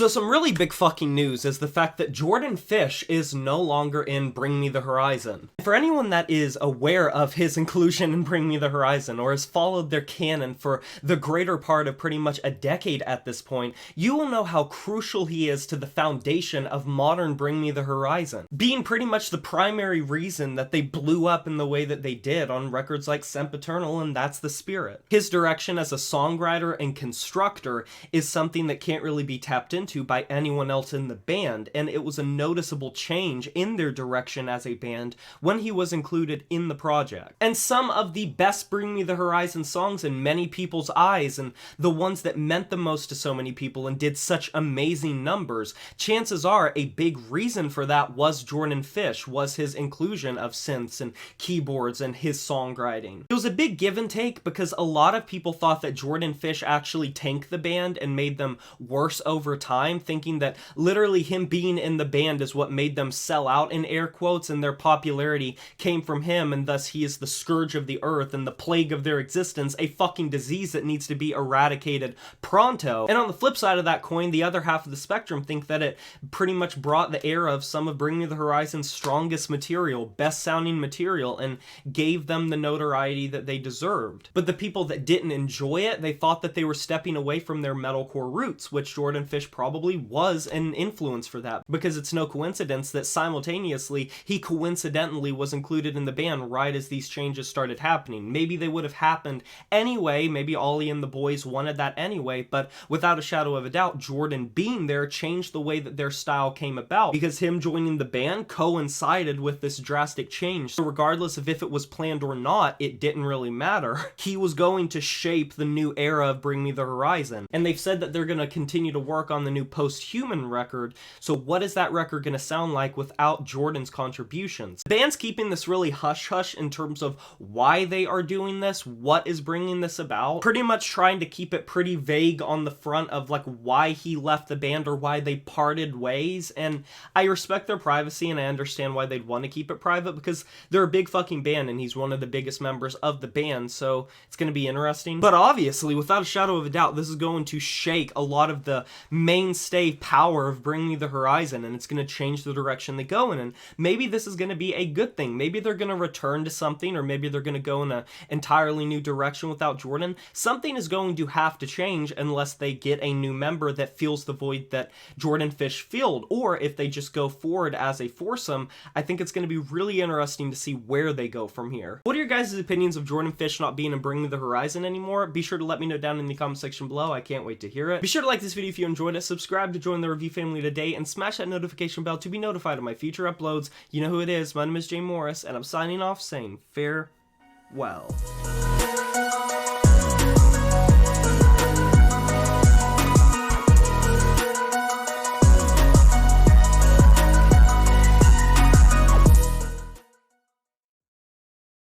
So some really big fucking news is the fact that Jordan Fish is no longer in Bring Me the Horizon. For anyone that is aware of his inclusion in Bring Me the Horizon or has followed their canon for the greater part of pretty much a decade at this point, you will know how crucial he is to the foundation of modern Bring Me the Horizon, being pretty much the primary reason that they blew up in the way that they did on records like Sempiternal and That's the Spirit. His direction as a songwriter and constructor is something that can't really be tapped into by anyone else in the band, and it was a noticeable change in their direction as a band when he was included in the project. And some of the best Bring Me the Horizon songs in many people's eyes, and the ones that meant the most to so many people and did such amazing numbers, chances are a big reason for that was Jordan Fish, was his inclusion of synths and keyboards and his songwriting. It was a big give and take because a lot of people thought that Jordan Fish actually tanked the band and made them worse over time, thinking that literally him being in the band is what made them sell out in air quotes, and their popularity came from him, and thus he is the scourge of the earth and the plague of their existence, a fucking disease that needs to be eradicated pronto. And on the flip side of that coin, the other half of the spectrum think that it pretty much brought the era of some of Bring Me the Horizon's strongest material, best sounding material, and gave them the notoriety that they deserved. But the people that didn't enjoy it, they thought that they were stepping away from their metalcore roots, which Jordan Fish probably was an influence for that, because it's no coincidence that simultaneously he coincidentally was included in the band right as these changes started happening. Maybe they would have happened anyway, maybe Ollie and the boys wanted that anyway, but without a shadow of a doubt, Jordan being there changed the way that their style came about, because him joining the band coincided with this drastic change. So regardless of if it was planned or not, it didn't really matter. He was going to shape the new era of Bring Me the Horizon, and they've said that they're going to continue to work on the new Post-Human record. So what is that record going to sound like without Jordan's contributions? The band's keeping this really hush-hush in terms of why they are doing this, what is bringing this about, pretty much trying to keep it pretty vague on the front of like why he left the band or why they parted ways. And I respect their privacy, and I understand why they'd want to keep it private because they're a big fucking band and he's one of the biggest members of the band, so it's going to be interesting. But obviously, without a shadow of a doubt, this is going to shake a lot of the mainstay power of Bring Me the Horizon, and it's going to change the direction they go in. And maybe this is going to be a good thing. Maybe they're going to return to something, or maybe they're going to go in an entirely new direction without Jordan. Something is going to have to change unless they get a new member that fills the void that Jordan Fish filled, or if they just go forward as a foursome. I think it's going to be really interesting to see where they go from here. What are your guys' opinions of Jordan Fish not being in Bring Me the Horizon anymore? Be sure to let me know down in the comment section below. I can't wait to hear it. Be sure to like this video if you enjoyed it, subscribe to join the review family today, and smash that notification bell to be notified of my future uploads. You know who it is. My name is Jay Morris, and I'm signing off saying farewell.